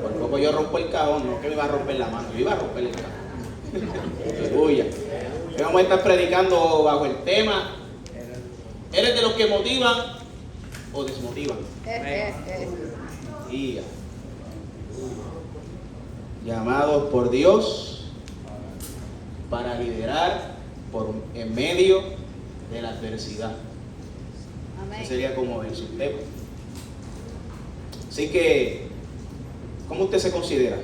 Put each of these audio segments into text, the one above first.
Por poco yo rompo el cajón, no que me iba a romper la mano, yo iba a romper el cajón. Aleluya. Hoy vamos a estar predicando bajo el tema: ¿eres de los que motivan o desmotivan? Y llamados por Dios para liderar en medio de la adversidad. Amén. Ese sería como el subtema. Así que, ¿cómo usted se considera?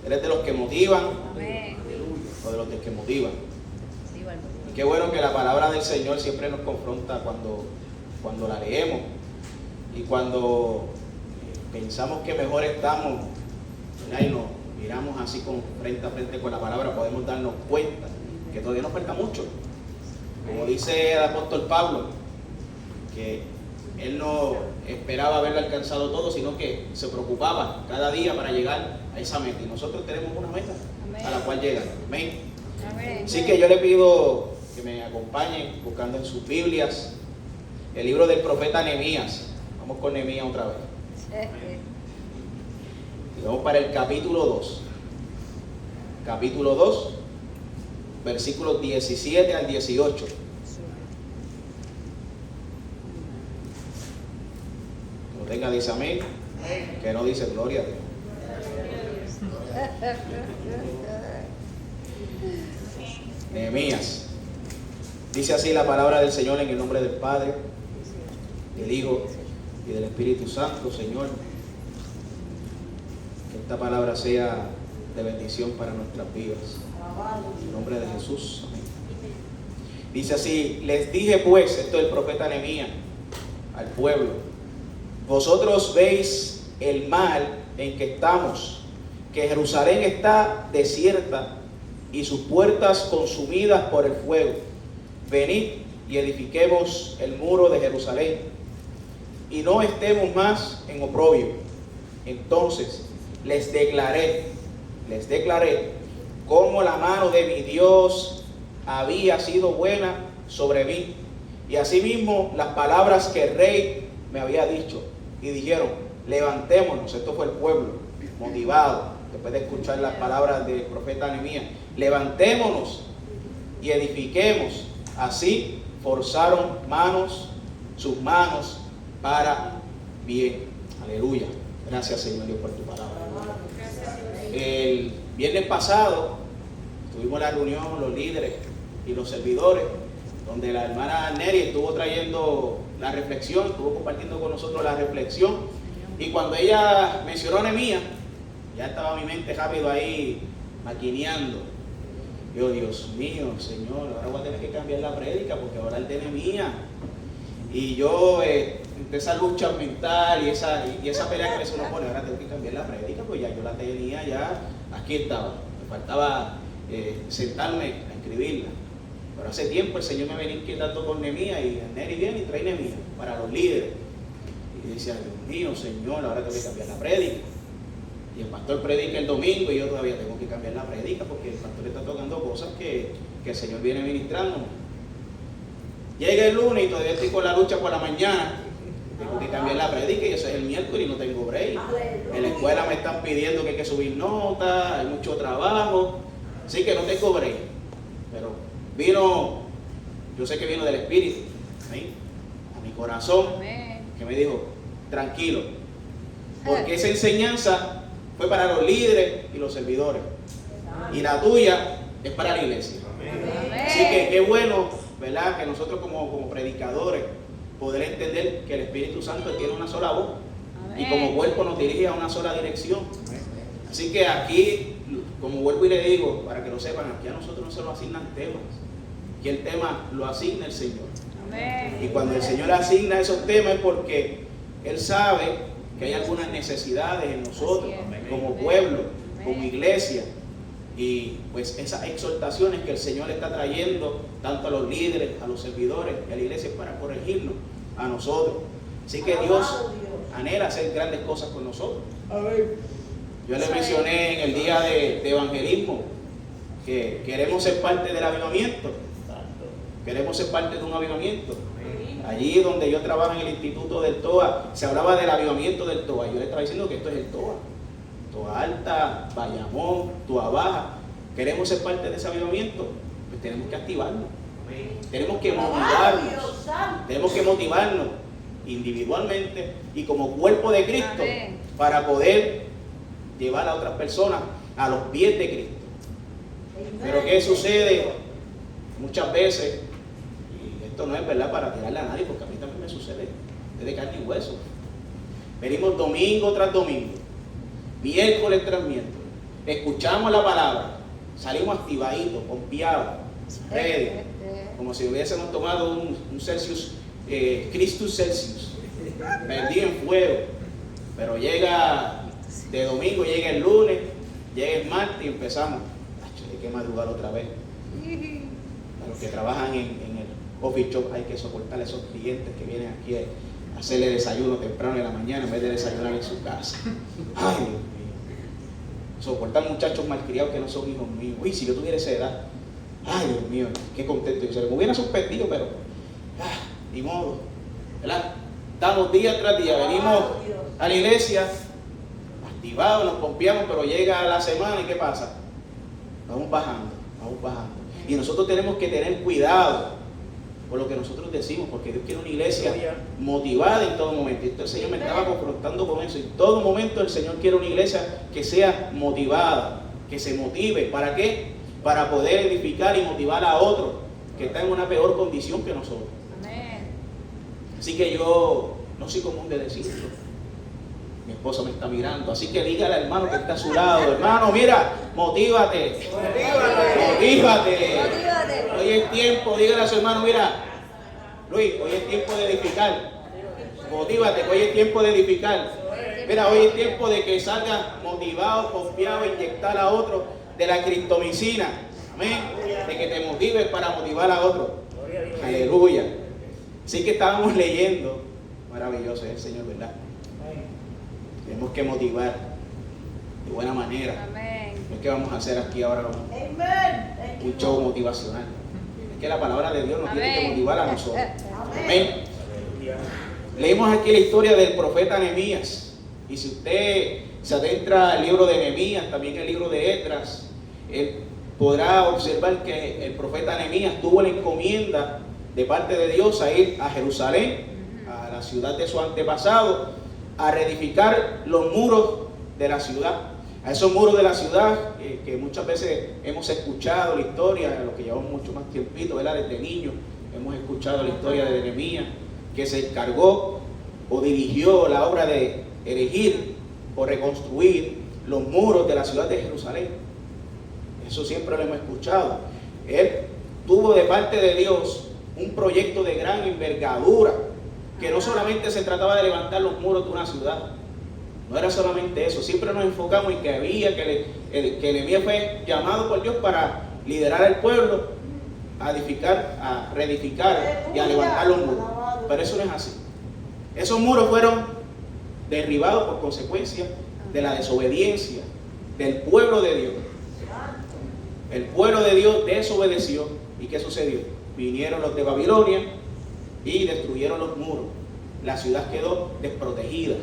¿Eres de los que motivan? Amén. ¿O de los que motivan? Sí, bueno. Y qué bueno que la palabra del Señor siempre nos confronta cuando la leemos. Y cuando pensamos que mejor estamos, ¿verdad?, y nos miramos así frente a frente con la palabra, podemos darnos cuenta que todavía nos falta mucho. Como dice el apóstol Pablo, que él no esperaba haberlo alcanzado todo, sino que se preocupaba cada día para llegar a esa meta. Y nosotros tenemos una meta. Amén. A la cual llegar. Amén. Amén. Así que yo le pido que me acompañen buscando en sus Biblias el libro del profeta Nehemías. Vamos con Nehemías otra vez. Y vamos para el capítulo 2. Capítulo 2, versículos 17 al 18. No tenga dice amén, que no dice gloria a Dios. Nehemías. Dice así la palabra del Señor en el nombre del Padre, del Hijo y del Espíritu Santo. Señor, que esta palabra sea de bendición para nuestras vidas. En el nombre de Jesús. Amén. Dice así: les dije pues, esto es el profeta Nehemías al pueblo: vosotros veis el mal en que estamos, que Jerusalén está desierta y sus puertas consumidas por el fuego. Venid y edifiquemos el muro de Jerusalén, y no estemos más en oprobio. Entonces les declaré cómo la mano de mi Dios había sido buena sobre mí, y asimismo las palabras que el rey me había dicho. Y dijeron: levantémonos. Esto fue el pueblo motivado después de escuchar las palabras del profeta Nehemías. Levantémonos y edifiquemos. Así forzaron sus manos para bien. Aleluya. Gracias, Señor Dios, por tu palabra. El viernes pasado tuvimos la reunión, los líderes y los servidores, donde la hermana Neri estuvo trayendo la reflexión, estuvo compartiendo con nosotros la reflexión. Y cuando ella mencionó a Nehemías, ya estaba mi mente rápido ahí maquineando. Yo, Dios mío, Señor, ahora voy a tener que cambiar la prédica porque ahora el de Nehemías. Y yo, entre esa lucha mental y esa pelea que se nos pone, ahora tengo que cambiar la prédica, pues ya yo la tenía, ya aquí estaba. Me faltaba sentarme a escribirla. Pero hace tiempo el Señor me venía inquietando con Nehemías, y Neri viene y trae Nehemías para los líderes. Y decía: Dios mío, Señor, ahora tengo que cambiar la prédica. Y el pastor predica el domingo y yo todavía tengo que cambiar la prédica porque el pastor está tocando cosas que el Señor viene ministrando. Llega el lunes y todavía estoy con la lucha por la mañana. Tengo que cambiar la prédica y eso es el miércoles y no tengo break. En la escuela me están pidiendo que hay que subir notas, hay mucho trabajo. Así que no tengo break. Pero yo sé que vino del Espíritu, ¿sí?, a mi corazón, que me dijo: tranquilo, porque esa enseñanza fue para los líderes y los servidores, y la tuya es para la iglesia. Así que qué bueno, ¿verdad?, que nosotros como predicadores poder entender que el Espíritu Santo tiene una sola voz. Amén. Y como cuerpo nos dirige a una sola dirección. Amén. Así que aquí, como vuelvo y le digo, para que lo sepan, aquí a nosotros no se nos asignan temas, que el tema lo asigna el Señor. Amén. Y cuando el Señor asigna esos temas es porque Él sabe que hay algunas necesidades en nosotros, como pueblo, como iglesia, y pues esas exhortaciones que el Señor está trayendo tanto a los líderes, a los servidores, a la iglesia, para corregirnos a nosotros. Así que Dios anhela hacer grandes cosas con nosotros. Yo le mencioné en el día de evangelismo que queremos ser parte del avivamiento. Queremos ser parte de un avivamiento. Allí donde yo trabajo en el Instituto del TOA, se hablaba del avivamiento del TOA. Yo le estaba diciendo que esto es el TOA. TOA Alta, Bayamón, TOA Baja. ¿Queremos ser parte de ese avivamiento? Pues tenemos que activarnos. Tenemos que motivarnos. Tenemos que motivarnos individualmente y como cuerpo de Cristo para poder llevar a otras personas a los pies de Cristo. Pero ¿qué sucede? Muchas veces, y esto no es verdad para tirarle a nadie, porque a mí también me sucede, es de carne y hueso. Venimos domingo tras domingo, miércoles tras miércoles, escuchamos la palabra, salimos activaditos, confiados, ready, como si hubiésemos tomado un Celsius, Christus Celsius, perdido en fuego. Pero llega de domingo, llega el lunes, llega el martes y empezamos. Hay que madrugar otra vez. A los que trabajan en el coffee shop hay que soportar a esos clientes que vienen aquí a hacerle desayuno temprano en la mañana en vez de desayunar en su casa. Ay, Dios mío. Soportar muchachos malcriados que no son hijos míos. Uy, si yo tuviera esa edad. Ay, Dios mío, qué contento. Se me hubiera suspendido, pero ni modo. ¿Verdad? Estamos día tras día, venimos a la iglesia activados, nos pompeamos, pero llega la semana y ¿qué pasa? Vamos bajando. Y nosotros tenemos que tener cuidado por lo que nosotros decimos, porque Dios quiere una iglesia motivada en todo momento. Y el Señor me estaba confrontando con eso. En todo momento el Señor quiere una iglesia que sea motivada, que se motive. ¿Para qué? Para poder edificar y motivar a otros que están en una peor condición que nosotros. Así que yo no soy común de decirlo. Mi esposa me está mirando, así que dígale al hermano que está a su lado: hermano, mira, motívate. Hoy es tiempo, dígale a su hermano: mira, Luis, hoy es tiempo de edificar. Motívate, hoy es tiempo de edificar. Mira, hoy es tiempo de que salgas motivado, confiado, inyectar a otro de la criptomicina. Amén. De que te motives para motivar a otro. Aleluya. Así que estábamos leyendo. Maravilloso es el Señor, ¿verdad? Tenemos que motivar de buena manera. Amén. No es que vamos a hacer aquí ahora un show motivacional. Es que la palabra de Dios nos tiene que motivar a nosotros. Amén. Leímos aquí la historia del profeta Nehemías. Y si usted se adentra al libro de Nehemías, también el libro de Esdras, él podrá observar que el profeta Nehemías tuvo la encomienda de parte de Dios a ir a Jerusalén, a la ciudad de su antepasado, a reedificar los muros de la ciudad. A esos muros de la ciudad que muchas veces hemos escuchado la historia, a los que llevamos mucho más tiempito, ¿verdad? Desde niños hemos escuchado la historia de Nehemías, que se encargó o dirigió la obra de erigir o reconstruir los muros de la ciudad de Jerusalén. Eso siempre lo hemos escuchado. Él tuvo de parte de Dios un proyecto de gran envergadura, que no solamente se trataba de levantar los muros de una ciudad, no era solamente eso. Siempre nos enfocamos en que había que Nehemías fue llamado por Dios para liderar al pueblo a edificar, a reedificar y a levantar los muros. Pero eso no es así. Esos muros fueron derribados por consecuencia de la desobediencia del pueblo de Dios. El pueblo de Dios desobedeció. ¿Y qué sucedió? Vinieron los de Babilonia y destruyeron los muros. La ciudad quedó desprotegida.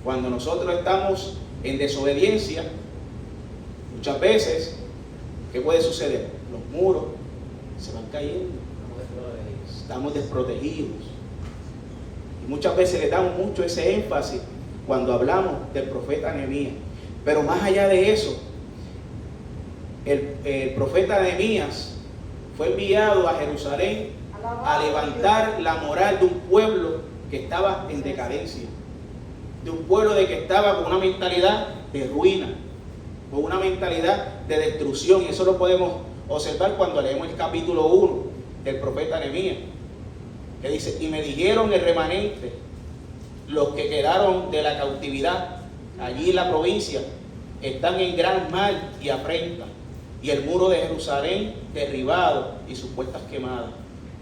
Cuando nosotros estamos en desobediencia, muchas veces, ¿qué puede suceder? Los muros se van cayendo. Estamos desprotegidos. Y muchas veces le damos mucho ese énfasis cuando hablamos del profeta Nehemías. Pero más allá de eso, el profeta Nehemías fue enviado a Jerusalén a levantar la moral de un pueblo que estaba en decadencia, de un pueblo de que estaba con una mentalidad de ruina, con una mentalidad de destrucción. Y eso lo podemos observar cuando leemos el capítulo 1 del profeta Nehemías, que dice: y me dijeron el remanente, los que quedaron de la cautividad allí en la provincia, están en gran mal y afrenta, y el muro de Jerusalén derribado y sus puertas quemadas.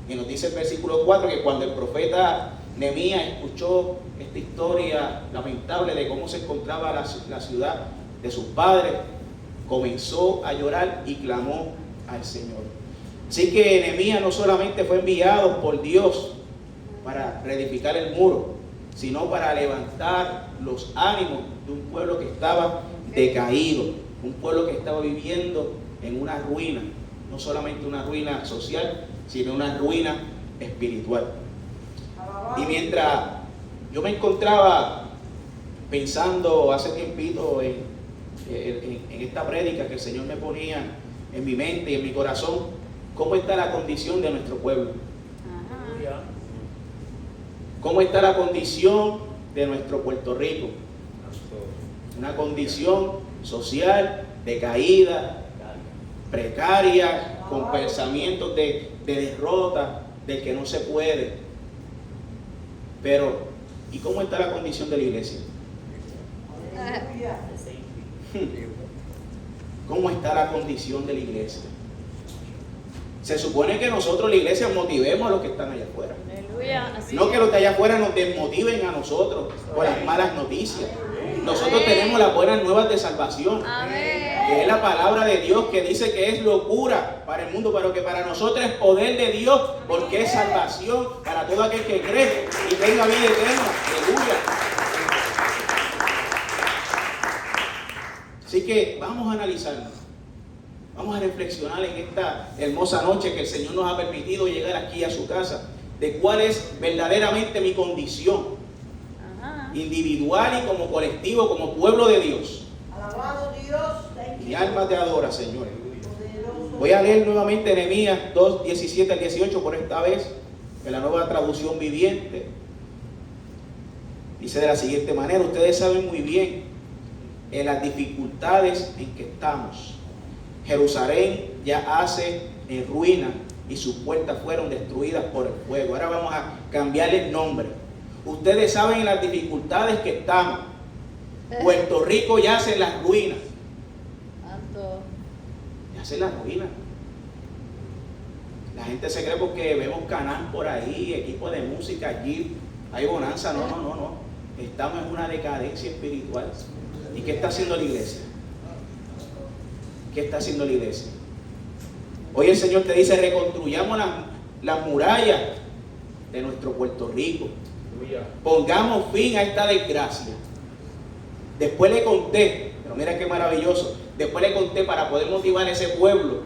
Y nos dice el versículo 4 que cuando el profeta Nehemías escuchó esta historia lamentable de cómo se encontraba la ciudad de sus padres, comenzó a llorar y clamó al Señor. Así que Nehemías no solamente fue enviado por Dios para reedificar el muro, sino para levantar los ánimos de un pueblo que estaba decaído, un pueblo que estaba viviendo en una ruina, no solamente una ruina social, sino una ruina espiritual. Y mientras yo me encontraba pensando hace tiempito en esta prédica que el Señor me ponía en mi mente y en mi corazón, ¿cómo está la condición de nuestro pueblo? ¿Cómo está la condición de nuestro Puerto Rico? Una condición social decaída, precaria, con pensamientos de derrota, del que no se puede. Pero, ¿y cómo está la condición de la iglesia? ¿Cómo está la condición de la iglesia? Se supone que nosotros, la iglesia, motivemos a los que están allá afuera. No que los de allá afuera nos desmotiven a nosotros por las malas noticias. Nosotros tenemos las buenas nuevas de salvación, que es la palabra de Dios, que dice que es locura para el mundo, pero que para nosotros es poder de Dios, porque es salvación para todo aquel que cree y tenga vida eterna. Aleluya. Así que vamos a analizarnos, vamos a reflexionar en esta hermosa noche que el Señor nos ha permitido llegar aquí a su casa, de cuál es verdaderamente mi condición individual y como colectivo, como pueblo de Dios. Alabado Dios. Mi alma te adora, Señor. Voy a leer nuevamente Nehemías 2, 17 al 18, por esta vez en la Nueva Traducción Viviente. Dice de la siguiente manera: ustedes saben muy bien en las dificultades en que estamos. Jerusalén yace en ruina y sus puertas fueron destruidas por el fuego. Ahora vamos a cambiarle el nombre. Ustedes saben en las dificultades que estamos. Puerto Rico yace en las ruinas. Yace en las ruinas. La gente se cree porque vemos canal por ahí, equipos de música allí, hay bonanza. No. Estamos en una decadencia espiritual. ¿Y qué está haciendo la iglesia? ¿Qué está haciendo la iglesia? Hoy el Señor te dice: reconstruyamos las murallas de nuestro Puerto Rico. Pongamos fin a esta desgracia. Después le conté, pero mira qué maravilloso, después le conté para poder motivar a ese pueblo.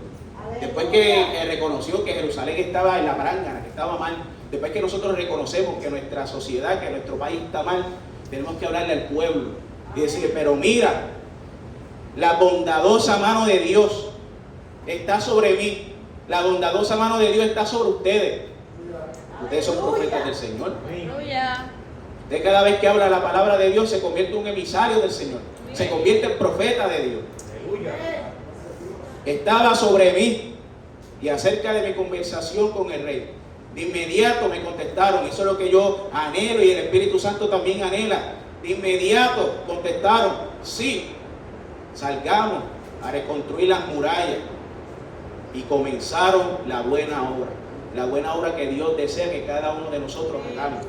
Después que reconoció que Jerusalén estaba en la prángana, que estaba mal, después que nosotros reconocemos que nuestra sociedad, que nuestro país está mal, tenemos que hablarle al pueblo y decirle: pero mira, la bondadosa mano de Dios está sobre mí, la bondadosa mano de Dios está sobre ustedes. Ustedes son profetas del Señor. Usted cada vez que habla la palabra de Dios se convierte en un emisario del Señor, se convierte en profeta de Dios. Estaba sobre mí, y acerca de mi conversación con el rey, de inmediato me contestaron. Eso es lo que yo anhelo y el Espíritu Santo también anhela. De inmediato contestaron: sí, salgamos a reconstruir las murallas. Y comenzaron la buena obra que Dios desea que cada uno de nosotros hagamos.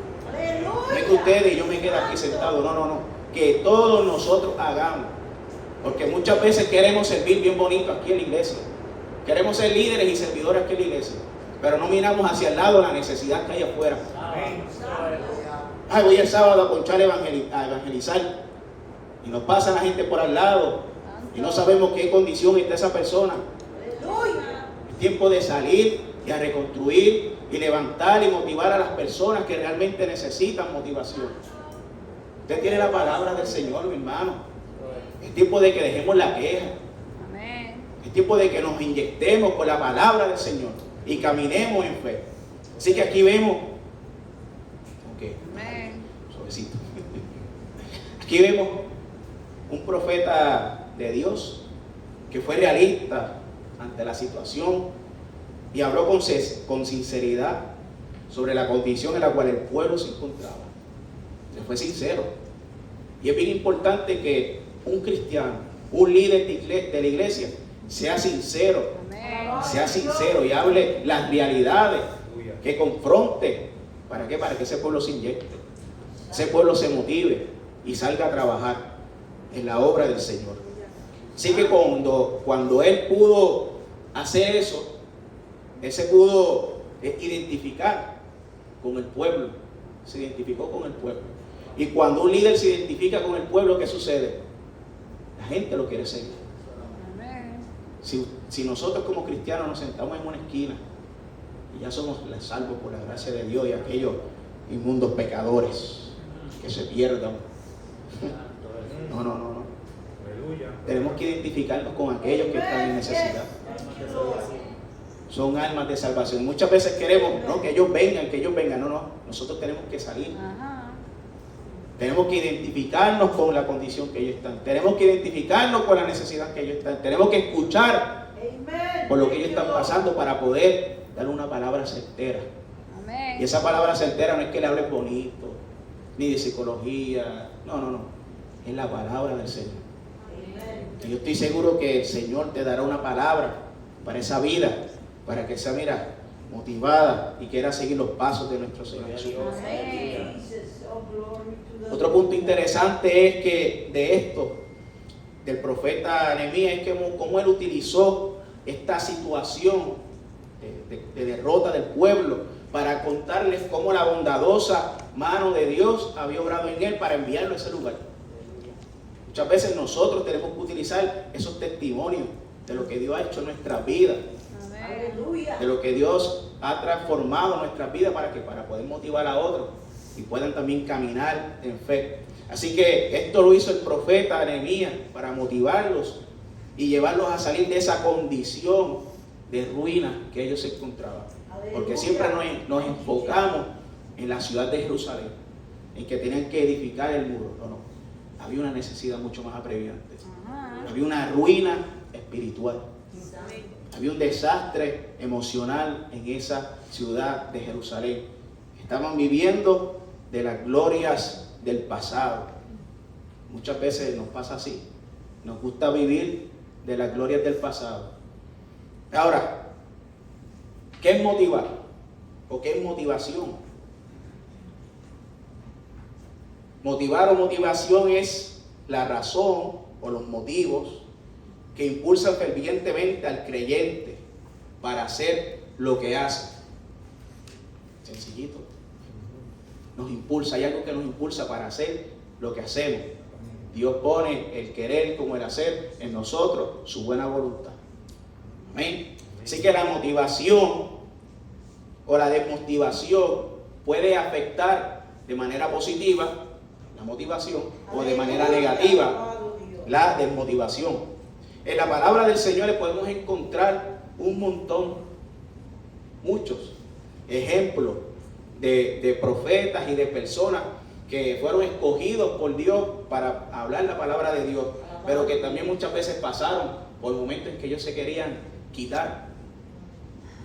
No es que ustedes y yo me quede aquí sentado, no, que todos nosotros hagamos. Porque muchas veces queremos servir bien bonito aquí en la iglesia, queremos ser líderes y servidores aquí en la iglesia, pero no miramos hacia el lado la necesidad que hay afuera. Voy el sábado a ponchar a evangelizar, y nos pasa la gente por al lado y no sabemos qué condición está esa persona. Es tiempo de salir y a reconstruir y levantar y motivar a las personas que realmente necesitan motivación. Usted tiene la palabra del Señor, mi hermano. Es tiempo de que dejemos la queja. Es tiempo de que nos inyectemos con la palabra del Señor y caminemos en fe. Así que aquí vemos, suavecito. Aquí vemos un profeta de Dios que fue realista ante la situación y habló con sinceridad sobre la condición en la cual el pueblo se encontraba. Se fue sincero. Y es bien importante que un cristiano, un líder de la iglesia, sea sincero. Sea sincero y hable las realidades, que confronte. ¿Para qué? Para que ese pueblo se inyecte, ese pueblo se motive y salga a trabajar en la obra del Señor. Así que cuando él pudo hacer eso, Él se pudo identificar con el pueblo. Se identificó con el pueblo. Y cuando un líder se identifica con el pueblo, ¿qué sucede? La gente lo quiere seguir. Si nosotros como cristianos nos sentamos en una esquina y ya somos salvos por la gracia de Dios, y aquellos inmundos pecadores que se pierdan, no. Tenemos que identificarnos con aquellos que están en necesidad. Son almas de salvación. Muchas veces queremos, ¿no?, que ellos vengan. No. Nosotros tenemos que salir. Tenemos que identificarnos con la condición que ellos están. Tenemos que identificarnos con la necesidad que ellos están. Tenemos que escuchar por lo que ellos están pasando para poder dar una palabra certera. Y esa palabra certera no es que le hables bonito, ni de psicología. No. Es la palabra del Señor. Y yo estoy seguro que el Señor te dará una palabra para esa vida, para que sea, motivada y quiera seguir los pasos de nuestro Señor Jesús. Otro punto interesante es que de esto, del profeta Nehemías, es que cómo él utilizó esta situación de derrota del pueblo para contarles cómo la bondadosa mano de Dios había obrado en él para enviarlo a ese lugar. Muchas veces nosotros tenemos que utilizar esos testimonios de lo que Dios ha hecho en nuestras vidas, de lo que Dios ha transformado en nuestras vidas para poder motivar a otros y puedan también caminar en fe. Así que esto lo hizo el profeta Nehemías para motivarlos y llevarlos a salir de esa condición de ruina que ellos se encontraban. Porque siempre nos enfocamos en la ciudad de Jerusalén, en que tenían que edificar el muro. No. Había una necesidad mucho más apremiante. Había una ruina espiritual. Había un desastre emocional en esa ciudad de Jerusalén. Estaban viviendo de las glorias del pasado. Muchas veces nos pasa así. Nos gusta vivir de las glorias del pasado. Ahora, ¿qué es motivar? ¿O qué es motivación? Motivar o motivación es la razón o los motivos que impulsan fervientemente al creyente para hacer lo que hace. Sencillito. Nos impulsa, hay algo que nos impulsa para hacer lo que hacemos. Dios pone el querer como el hacer en nosotros, su buena voluntad. Amén. Así que la motivación o la desmotivación puede afectar de manera positiva la motivación o de manera negativa la desmotivación. En la palabra del Señor le podemos encontrar un montón, muchos ejemplos de profetas y de personas que fueron escogidos por Dios para hablar la palabra de Dios, pero que también muchas veces pasaron por momentos en que ellos se querían quitar,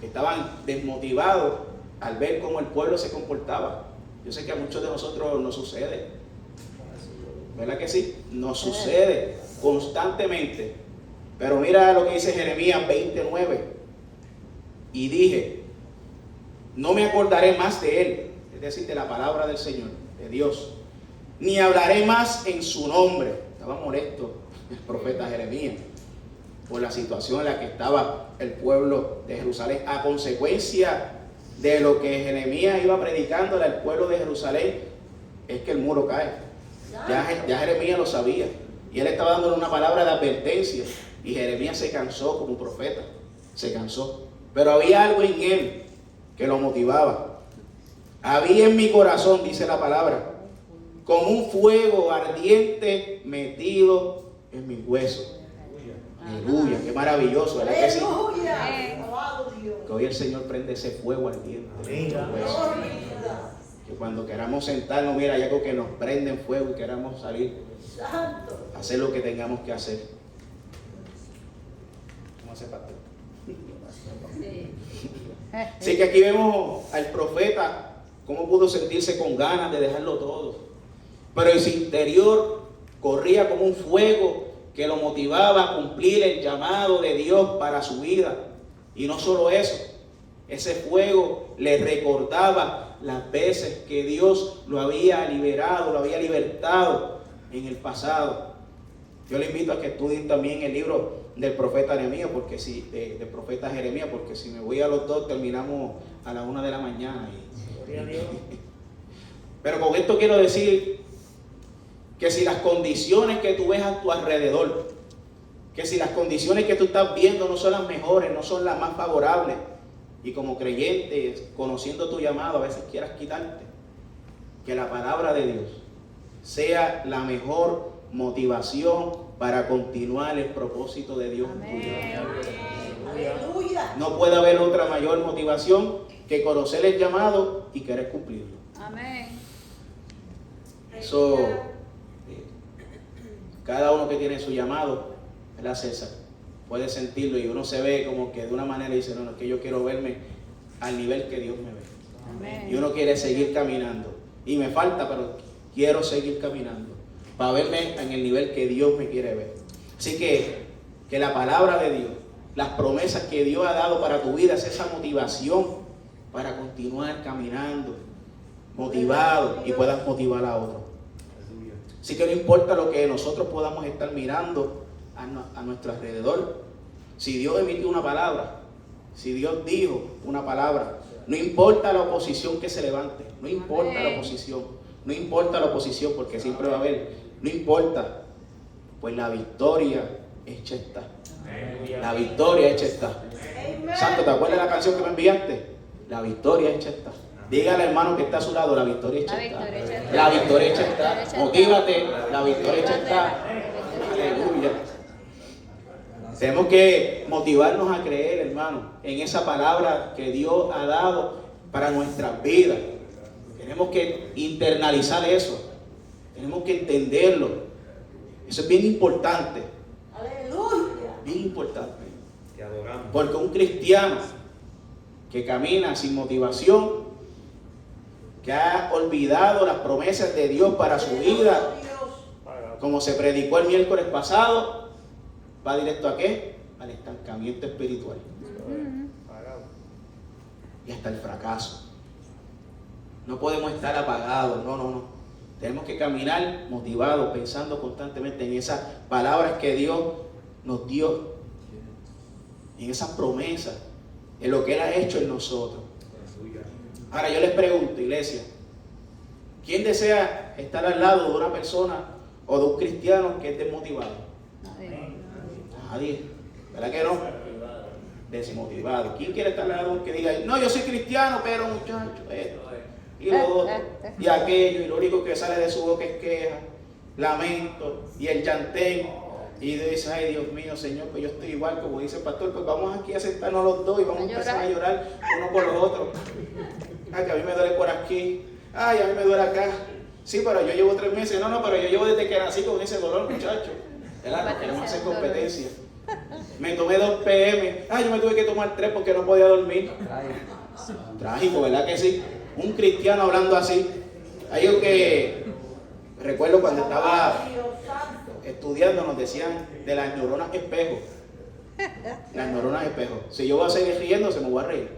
estaban desmotivados al ver cómo el pueblo se comportaba. Yo sé que a muchos de nosotros nos sucede, ¿verdad que sí? Nos sucede constantemente. Pero mira lo que dice Jeremías 29. Y dije, no me acordaré más de él, es decir, de la palabra del Señor, de Dios, ni hablaré más en su nombre. Estaba molesto el profeta Jeremías por la situación en la que estaba el pueblo de Jerusalén, a consecuencia de lo que Jeremías iba predicándole al pueblo de Jerusalén, es que el muro cae. Ya Jeremías lo sabía, y él estaba dándole una palabra de advertencia, y Jeremías se cansó como profeta, se cansó, pero había algo en él que lo motivaba. Había en mi corazón, dice la palabra, como un fuego ardiente metido en mis huesos. Aleluya, qué maravilloso, ¿verdad que sí? Que hoy el Señor prende ese fuego ardiente en nuestros huesos. Que cuando queramos sentarnos, mira, hay algo que nos prende en fuego y queramos salir a hacer lo que tengamos que hacer. ¿Cómo hace pastor? Así que aquí vemos al profeta cómo pudo sentirse con ganas de dejarlo todo, pero en su interior corría como un fuego que lo motivaba a cumplir el llamado de Dios para su vida. Y no solo eso, ese fuego le recordaba las veces que Dios lo había liberado, lo había libertado en el pasado. Yo le invito a que estudien también el libro del profeta Jeremías, porque si, del profeta Jeremías, porque si me voy a los dos terminamos a las 1 de la mañana. Pero con esto quiero decir que si las condiciones que tú ves a tu alrededor, que si las condiciones que tú estás viendo no son las mejores, no son las más favorables, y como creyente, conociendo tu llamado, a veces quieras quitarte, que la palabra de Dios sea la mejor motivación para continuar el propósito de Dios en tu vida. No puede haber otra mayor motivación que conocer el llamado y querer cumplirlo. Amén. Eso, cada uno que tiene su llamado, ¿verdad, César? Puede sentirlo y uno se ve como que de una manera dice, no, es que yo quiero verme al nivel que Dios me ve. Amén. Y uno quiere seguir caminando. Y me falta, pero quiero seguir caminando para verme en el nivel que Dios me quiere ver. Así que la palabra de Dios, las promesas que Dios ha dado para tu vida es esa motivación para continuar caminando, motivado y puedas motivar a otros. Así que no importa lo que nosotros podamos estar mirando a nuestro alrededor, si Dios emitió una palabra, si Dios dijo una palabra, no importa la oposición que se levante, no importa la oposición, no importa la oposición porque siempre va a haber, no importa, pues la victoria hecha está. La victoria hecha está. Santo, ¿te acuerdas de la canción que me enviaste? La victoria hecha está. Dígale al hermano que está a su lado, la victoria hecha está. La victoria hecha está. Motívate, la victoria hecha está. Aleluya. Tenemos que motivarnos a creer, hermano, en esa palabra que Dios ha dado para nuestras vidas. Tenemos que internalizar eso. Tenemos que entenderlo. Eso es bien importante. Aleluya. Bien importante. Te adoramos. Porque un cristiano que camina sin motivación, que ha olvidado las promesas de Dios para su vida, como se predicó el miércoles pasado, va directo a ¿qué? Al estancamiento espiritual. Y hasta el fracaso. No podemos estar apagados, no. Tenemos que caminar motivados, pensando constantemente en esas palabras que Dios nos dio, en esas promesas, en lo que Él ha hecho en nosotros. Ahora yo les pregunto, iglesia, ¿quién desea estar al lado de una persona o de un cristiano que esté desmotivado? Nadie. ¿Verdad que no? Desmotivado. ¿Quién quiere estar al lado de un que diga, no, yo soy cristiano, pero muchacho, esto y lo otro, y aquello, y lo único que sale de su boca es queja, lamento, y el llantén, y dice, ay Dios mío, Señor, pues yo estoy igual, como dice el pastor, pues vamos aquí a sentarnos los dos y vamos a empezar a llorar uno por los otros. Ay, que a mí me duele por aquí, ay, a mí me duele acá. Sí, pero yo llevo 3 meses, no, pero yo llevo desde que nací con ese dolor, muchacho. ¿Verdad? No queremos hacer competencia. Me tomé 2 PM, ay, yo me tuve que tomar 3 porque no podía dormir. Trágico, ¿verdad que sí? Un cristiano hablando así. Hay algo que recuerdo cuando estaba estudiando, nos decían de las neuronas espejo. Las neuronas espejo. Si yo voy a seguir riendo, se me voy a reír.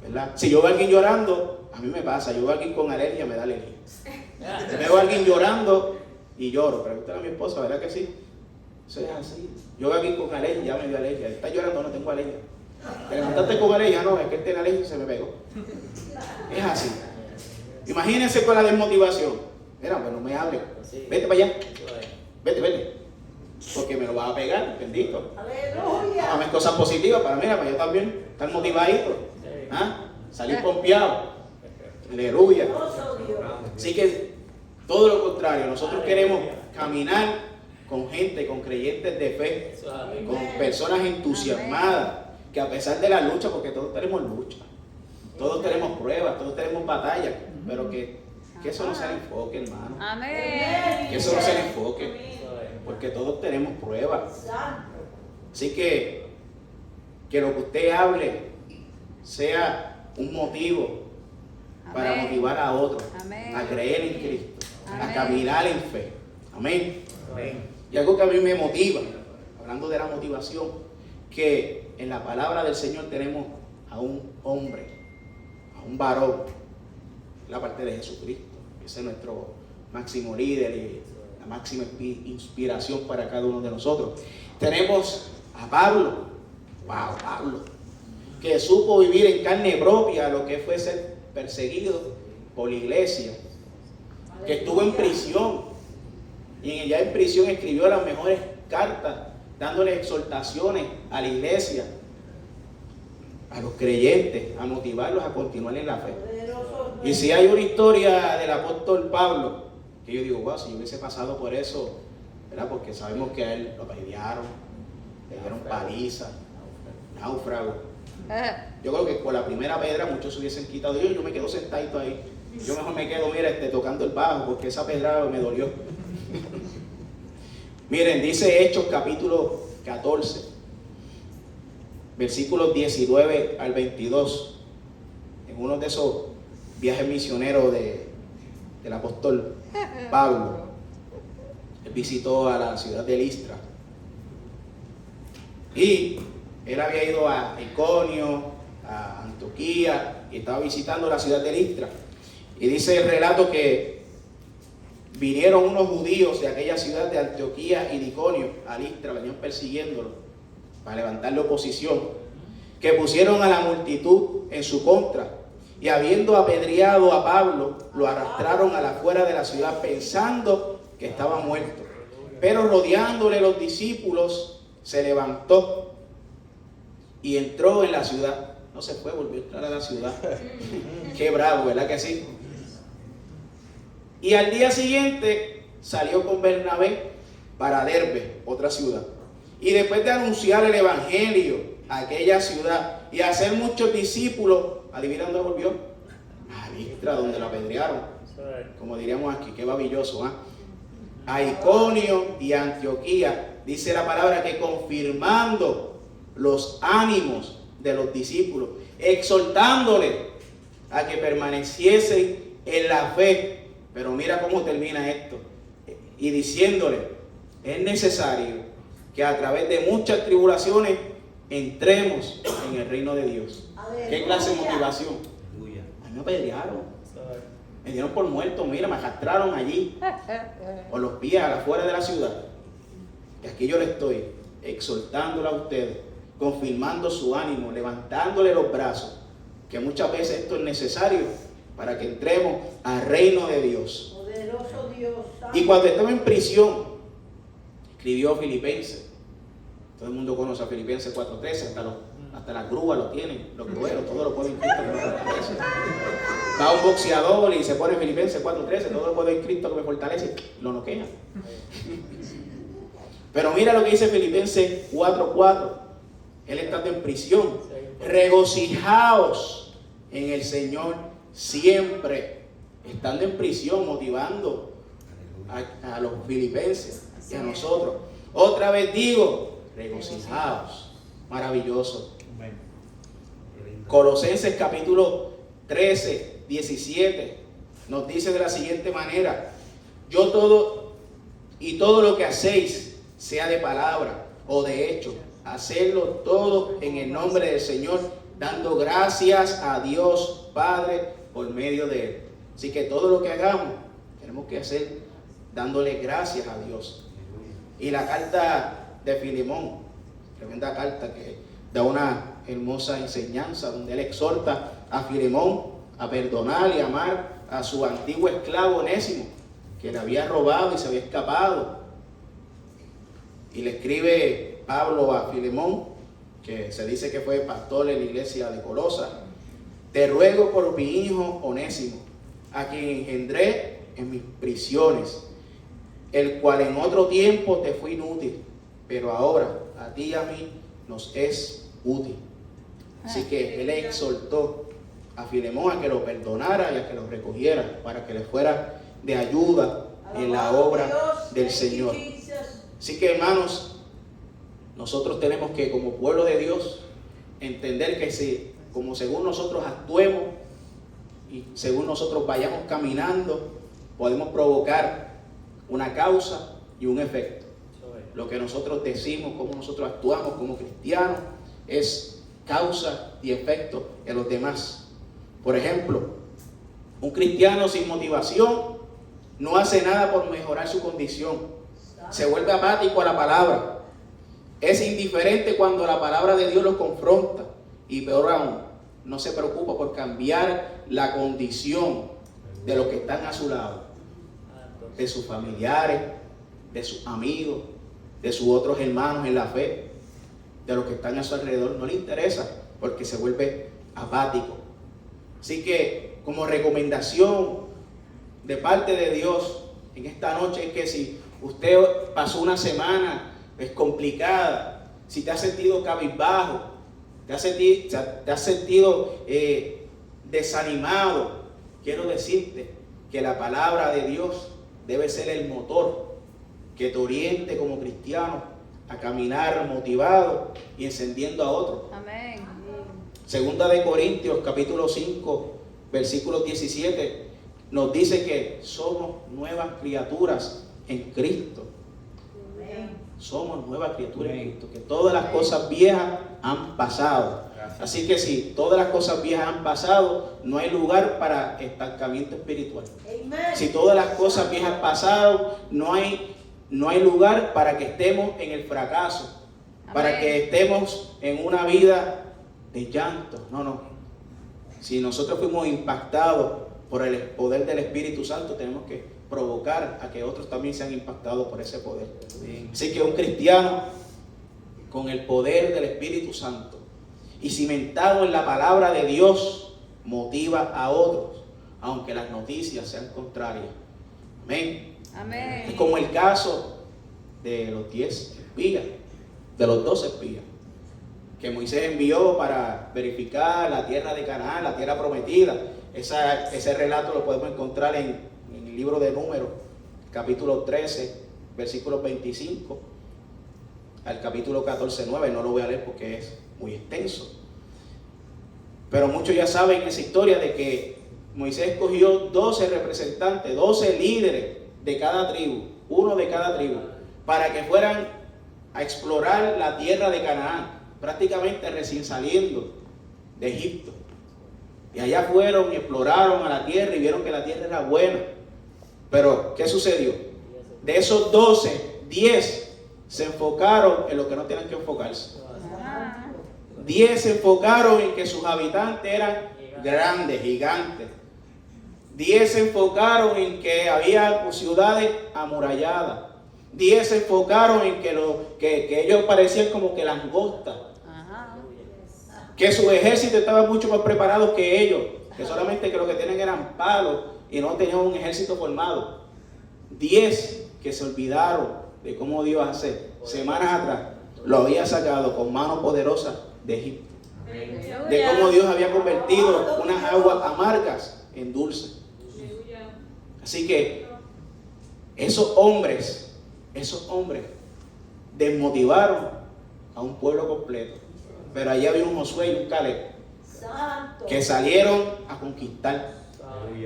¿Verdad? Si yo veo a alguien llorando, a mí me pasa. Yo veo a alguien con alergia, me da alergia. Si veo a alguien llorando y lloro. Pregúntale a mi esposa, ¿verdad que sí? Eso es así. Yo veo a alguien con alergia, ya me dio alergia. Está llorando, no tengo alergia. Te levantaste con alergia, no, es que él tiene alergia y se me pegó. Es así. Imagínense con la desmotivación. Mira, pues no me hable. Vete para allá. Vete. Porque me lo vas a pegar, bendito. Aleluya. Dame cosas positivas para mí, para yo también estar motivadito. ¿Ah? Salir pompeado. Aleluya. Así que todo lo contrario, nosotros queremos caminar con gente, con creyentes de fe, con personas entusiasmadas, que a pesar de la lucha, porque todos tenemos lucha, todos tenemos pruebas, todos tenemos batallas, pero que eso no sea el enfoque, hermano. Amén. Que eso no sea el enfoque, porque todos tenemos pruebas. Así que lo que usted hable sea un motivo para Amén. motivar a otros Amén. a creer en Cristo, a Amén. caminar en fe. Amén. Amén. Y algo que a mí me motiva, hablando de la motivación, que en la palabra del Señor tenemos a un hombre, a un varón, la parte de Jesucristo. Ese es nuestro máximo líder y la máxima inspiración para cada uno de nosotros. Tenemos a Pablo, wow, Pablo, que supo vivir en carne propia lo que fue ser perseguido por la iglesia, que estuvo en prisión, y ya en prisión escribió las mejores cartas, dándole exhortaciones a la iglesia, a los creyentes, a motivarlos a continuar en la fe. Y si hay una historia del apóstol Pablo, que yo digo, wow, si yo hubiese pasado por eso, ¿verdad? Porque sabemos que a él lo apedrearon, le dieron paliza, náufrago. Yo creo que por la primera pedra muchos se hubiesen quitado. Yo me quedo sentadito ahí. Yo mejor me quedo, mira, tocando el bajo, porque esa pedrada me dolió. Miren, dice Hechos capítulo 14, versículos 19 al 22, en uno de esos viajes misioneros del apóstol Pablo. Él visitó a la ciudad de Listra y él había ido a Iconio, a Antioquía, y estaba visitando la ciudad de Listra. Y dice el relato que vinieron unos judíos de aquella ciudad de Antioquía y de Iconio a Listra, venían persiguiéndolo para levantarle oposición, que pusieron a la multitud en su contra, y habiendo apedreado a Pablo, lo arrastraron a la afuera de la ciudad pensando que estaba muerto. Pero rodeándole los discípulos, se levantó y entró en la ciudad. No se fue, volvió a entrar a la ciudad. Qué bravo, ¿verdad que sí? Y al día siguiente salió con Bernabé para Derbe, otra ciudad. Y después de anunciar el evangelio a aquella ciudad y hacer muchos discípulos, adivina dónde volvió. A Listra, donde lo apedrearon. Como diríamos aquí, qué babilloso, ¿eh? A Iconio y Antioquía, dice la palabra que confirmando los ánimos de los discípulos, exhortándoles a que permaneciesen en la fe. Pero mira cómo termina esto, y diciéndole, es necesario que a través de muchas tribulaciones entremos en el reino de Dios. ¿Qué clase de motivación? A mí me apedrearon, me dieron por muerto, mira, me arrastraron allí por los pies a la afuera de la ciudad. Y aquí yo le estoy exhortándole a ustedes, confirmando su ánimo, levantándole los brazos, que muchas veces esto es necesario para que entremos al reino de Dios. Poderoso Dios. Y cuando estaba en prisión, escribió Filipenses. Todo el mundo conoce a Filipenses 4:13, hasta las grúas lo tienen, los grueros, todo lo puede en Cristo que me fortalece. Va un boxeador y se pone Filipenses 4:13, todo lo puede en Cristo que me fortalece, lo noquea. Pero mira lo que dice Filipenses 4:4. Él estando en prisión, regocijaos en el Señor siempre, estando en prisión, motivando a los filipenses y a nosotros. Otra vez digo, regocijaos. Maravilloso. Colosenses capítulo 13, 17 nos dice de la siguiente manera: todo lo que hacéis, sea de palabra o de hecho, hacedlo todo en el nombre del Señor, dando gracias a Dios Padre por medio de Él. Así que todo lo que hagamos, tenemos que hacer dándole gracias a Dios. Y la carta de Filemón, tremenda carta que da una hermosa enseñanza, donde él exhorta a Filemón a perdonar y amar a su antiguo esclavo Onésimo, que le había robado y se había escapado. Y le escribe Pablo a Filemón, que se dice que fue pastor en la iglesia de Colosa: te ruego por mi hijo Onésimo, a quien engendré en mis prisiones, el cual en otro tiempo te fue inútil, pero ahora a ti y a mí nos es útil. Así que él exhortó a Filemón a que lo perdonara y a que lo recogiera, para que le fuera de ayuda en la obra del Señor. Así que, hermanos, nosotros tenemos que, como pueblo de Dios, entender que como según nosotros actuemos y según nosotros vayamos caminando, podemos provocar una causa y un efecto. Lo que nosotros decimos, cómo nosotros actuamos como cristianos, es causa y efecto en los demás. Por ejemplo, un cristiano sin motivación no hace nada por mejorar su condición, se vuelve apático a la palabra, es indiferente cuando la palabra de Dios los confronta y peor aún, no se preocupa por cambiar la condición de los que están a su lado, de sus familiares, de sus amigos, de sus otros hermanos en la fe, de los que están a su alrededor. No le interesa porque se vuelve apático. Así que como recomendación de parte de Dios en esta noche es que si usted pasó una semana complicada, si te has sentido cabizbajo, te has sentido desanimado, quiero decirte que la palabra de Dios debe ser el motor que te oriente como cristiano a caminar motivado y encendiendo a otros. Amén. Segunda de Corintios, capítulo 5, versículo 17, nos dice que somos nuevas criaturas en Cristo. Somos nuevas criaturas en Cristo, que todas las cosas viejas han pasado. Así que si todas las cosas viejas han pasado, no hay lugar para estancamiento espiritual. Si todas las cosas viejas han pasado, no hay lugar para que estemos en el fracaso, para que estemos en una vida de llanto. No. Si nosotros fuimos impactados por el poder del Espíritu Santo, tenemos que provocar a que otros también sean impactados por ese poder. Así que un cristiano con el poder del Espíritu Santo y cimentado en la palabra de Dios motiva a otros, aunque las noticias sean contrarias. Amén. Amén. Es como el caso de los 10 espías, de los 12 espías, que Moisés envió para verificar la tierra de Canaán, la tierra prometida. Ese relato lo podemos encontrar en el libro de Números, capítulo 13, versículos 25 al capítulo 14, 9. No lo voy a leer porque es muy extenso. Pero muchos ya saben esa historia de que Moisés escogió 12 representantes, 12 líderes de cada tribu, uno de cada tribu, para que fueran a explorar la tierra de Canaán, prácticamente recién saliendo de Egipto. Y allá fueron y exploraron a la tierra y vieron que la tierra era buena. Pero, ¿qué sucedió? De esos 12, 10 se enfocaron en lo que no tenían que enfocarse. 10 se enfocaron en que sus habitantes eran grandes, gigantes. 10 se enfocaron en que había ciudades amuralladas. 10 se enfocaron en que ellos parecían como que langostas. Que su ejército estaba mucho más preparado que ellos, que solamente que lo que tienen eran palos y no tenían un ejército formado. 10 que se olvidaron de cómo Dios hace semanas atrás lo había sacado con mano poderosa de Egipto, de cómo Dios había convertido unas aguas amargas en dulces. Así que esos hombres desmotivaron a un pueblo completo. Pero allá había un Josué y un Caleb que salieron a conquistar,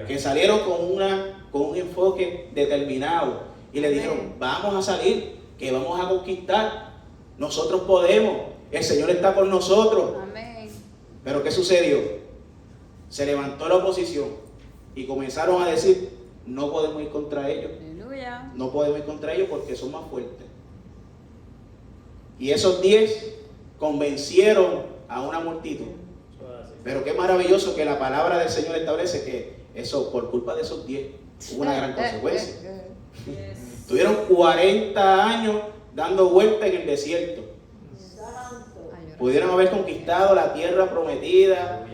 que salieron con un enfoque determinado y le dijeron: vamos a salir, que vamos a conquistar, nosotros podemos, el Señor está con nosotros. Amén. Pero ¿qué sucedió? Se levantó la oposición y comenzaron a decir: no podemos ir contra ellos. Aleluya. No podemos ir contra ellos porque son más fuertes. Y esos 10 convencieron a una multitud. Pero qué maravilloso que la palabra del Señor establece que eso, por culpa de esos 10, hubo una gran consecuencia. Tuvieron 40 años dando vuelta en el desierto. Pudieron haber conquistado la tierra prometida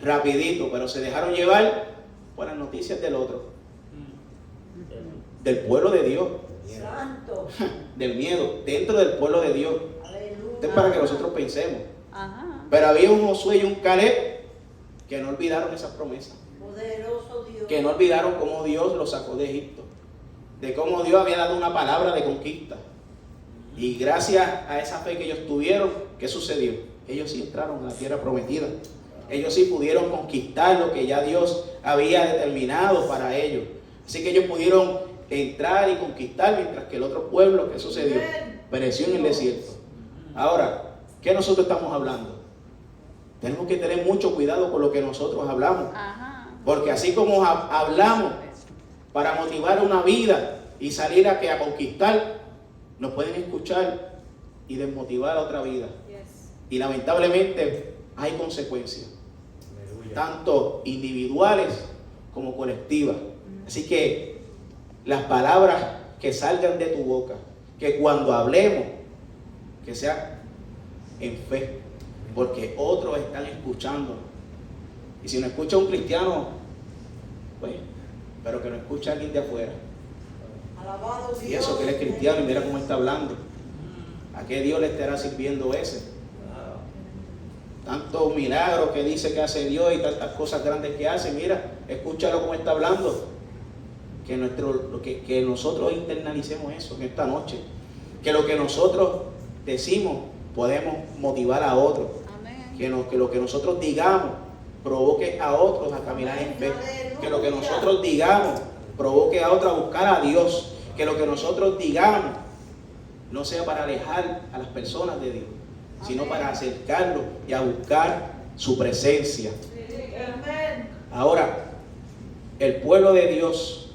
rapidito, pero se dejaron llevar por las noticias del otro, del pueblo de Dios, del miedo dentro del pueblo de Dios. Esto es para que nosotros pensemos. Pero había un Josué y un Caleb que no olvidaron esas promesas, que no olvidaron cómo Dios los sacó de Egipto, de cómo Dios había dado una palabra de conquista. Y gracias a esa fe que ellos tuvieron, ¿qué sucedió? Ellos sí entraron en la tierra prometida. Ellos sí pudieron conquistar lo que ya Dios había determinado para ellos. Así que ellos pudieron entrar y conquistar, mientras que el otro pueblo, ¿qué sucedió? Pereció en el desierto. Ahora, ¿qué nosotros estamos hablando? Tenemos que tener mucho cuidado con lo que nosotros hablamos. Porque así como hablamos, para motivar una vida y salir a conquistar, nos pueden escuchar y desmotivar a otra vida. Y lamentablemente hay consecuencias, tanto individuales como colectivas. Así que las palabras que salgan de tu boca, que cuando hablemos, que sea en fe, porque otros están escuchando. Y si no escucha un cristiano, pues, pero que no escucha a alguien de afuera. Alabado Dios. Y eso que él es cristiano y mira cómo está hablando. ¿A qué Dios le estará sirviendo ese? Tantos milagros que dice que hace Dios y tantas cosas grandes que hace. Mira, escúchalo cómo está hablando. Que nosotros internalicemos eso en esta noche. Que lo que nosotros decimos podemos motivar a otros. Que lo que nosotros digamos provoque a otros a caminar en fe. Que lo que nosotros digamos provoque a otros a buscar a Dios. Que lo que nosotros digamos no sea para alejar a las personas de Dios, sino para acercarlos y a buscar su presencia. Ahora, el pueblo de Dios,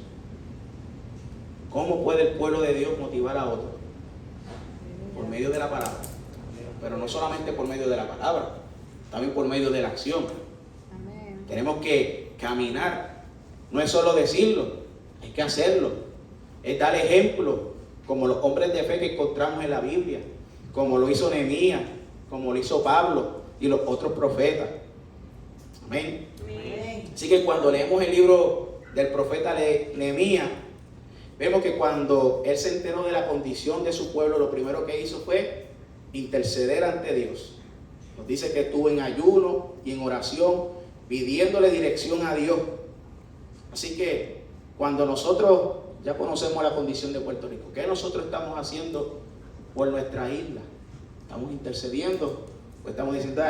¿cómo puede el pueblo de Dios motivar a otros? Por medio de la palabra. Pero no solamente por medio de la palabra, también por medio de la acción. Tenemos que caminar. No es solo decirlo, hay que hacerlo. Es dar ejemplo, como los hombres de fe que encontramos en la Biblia, como lo hizo Nehemías, como lo hizo Pablo y los otros profetas. Amén. Así que cuando leemos el libro del profeta Nehemías, vemos que cuando él se enteró de la condición de su pueblo, lo primero que hizo fue interceder ante Dios. Nos dice que estuvo en ayuno y en oración, pidiéndole dirección a Dios. Así que cuando nosotros ya conocemos la condición de Puerto Rico, ¿qué nosotros estamos haciendo por nuestra isla? Estamos intercediendo, pues estamos diciendo,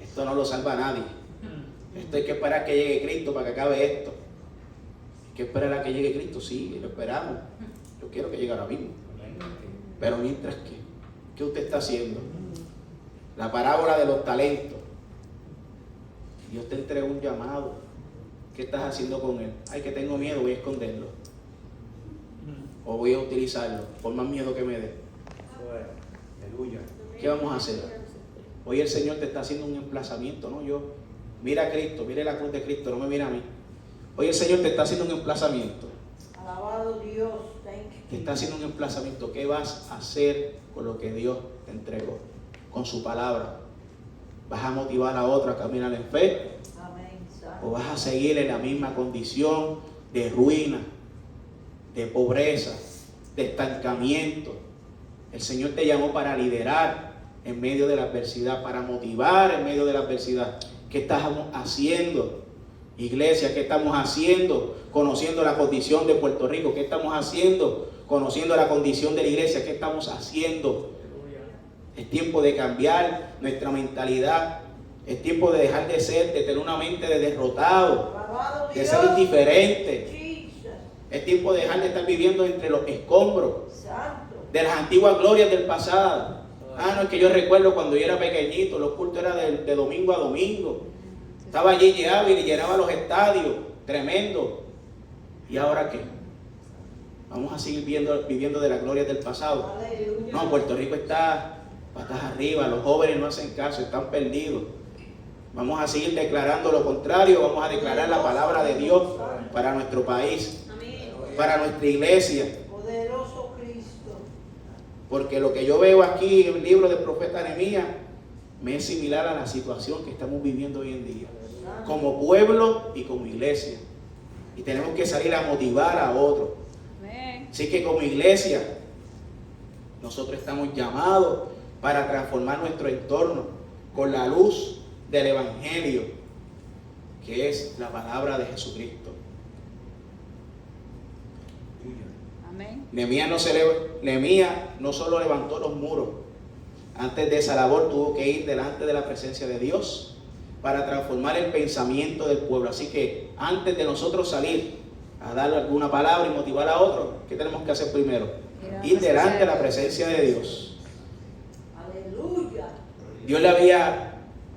esto no lo salva a nadie. Esto hay que esperar que llegue Cristo para que acabe esto. Hay que esperar a que llegue Cristo, sí, lo esperamos. Yo quiero que llegue ahora mismo. Pero mientras que, ¿qué usted está haciendo? La parábola de los talentos. Dios te entregó un llamado. ¿Qué estás haciendo con él? Ay, que tengo miedo, voy a esconderlo. O voy a utilizarlo, por más miedo que me dé. Aleluya. ¿Qué vamos a hacer? Hoy el Señor te está haciendo un emplazamiento, ¿no? Mira a Cristo, mire la cruz de Cristo, no me mira a mí. Hoy el Señor te está haciendo un emplazamiento. Alabado Dios. Te está haciendo un emplazamiento. ¿Qué vas a hacer con lo que Dios te entregó? Con su palabra. ¿Vas a motivar a otro a caminar en fe? ¿O vas a seguir en la misma condición de ruina, de pobreza, de estancamiento? El Señor te llamó para liderar en medio de la adversidad, para motivar en medio de la adversidad. ¿Qué estamos haciendo, iglesia? ¿Qué estamos haciendo conociendo la condición de Puerto Rico? ¿Qué estamos haciendo conociendo la condición de la iglesia? ¿Qué estamos haciendo? Es tiempo de cambiar nuestra mentalidad. Es tiempo de dejar de tener una mente de derrotado, de ser indiferente. Es tiempo de dejar de estar viviendo entre los escombros de las antiguas glorias del pasado. No, es que yo recuerdo cuando yo era pequeñito, los cultos eran de domingo a domingo. Estaba allí, llegaba y llenaba los estadios, tremendo. ¿Y ahora qué? Vamos a seguir viviendo de las glorias del pasado. No, Puerto Rico está patas arriba, los jóvenes no hacen caso, están perdidos. Vamos a seguir declarando lo contrario, vamos a declarar la palabra de Dios para nuestro país, para nuestra iglesia. Poderoso Cristo. Porque lo que yo veo aquí en el libro del profeta Nehemías me es similar a la situación que estamos viviendo hoy en día, como pueblo y como iglesia. Y tenemos que salir a motivar a otros. Así que como iglesia, nosotros estamos llamados para transformar nuestro entorno con la luz del Evangelio, que es la palabra de Jesucristo. Amén. Nehemías no solo levantó los muros. Antes de esa labor tuvo que ir delante de la presencia de Dios para transformar el pensamiento del pueblo. Así que antes de nosotros salir a darle alguna palabra y motivar a otro, ¿qué tenemos que hacer primero? Ir delante de la presencia de Dios. Aleluya. Dios le había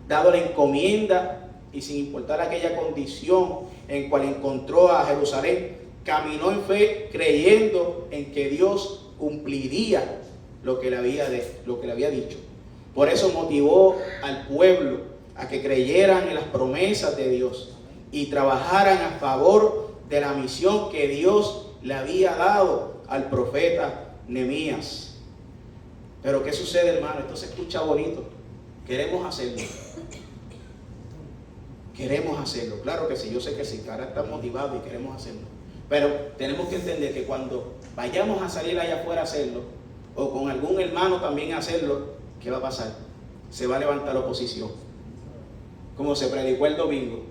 dado la encomienda y sin importar aquella condición en cual encontró a Jerusalén, caminó en fe creyendo en que Dios cumpliría lo que le había dicho. Por eso motivó al pueblo a que creyeran en las promesas de Dios y trabajaran a favor de la misión que Dios le había dado al profeta Nehemías. Pero ¿qué sucede, hermano? Esto se escucha bonito. Queremos hacerlo. Queremos hacerlo. Claro que sí, yo sé que sí, que ahora están motivados y queremos hacerlo. Pero tenemos que entender que cuando vayamos a salir allá afuera a hacerlo, o con algún hermano también a hacerlo, ¿qué va a pasar? Se va a levantar la oposición. Como se predicó el domingo.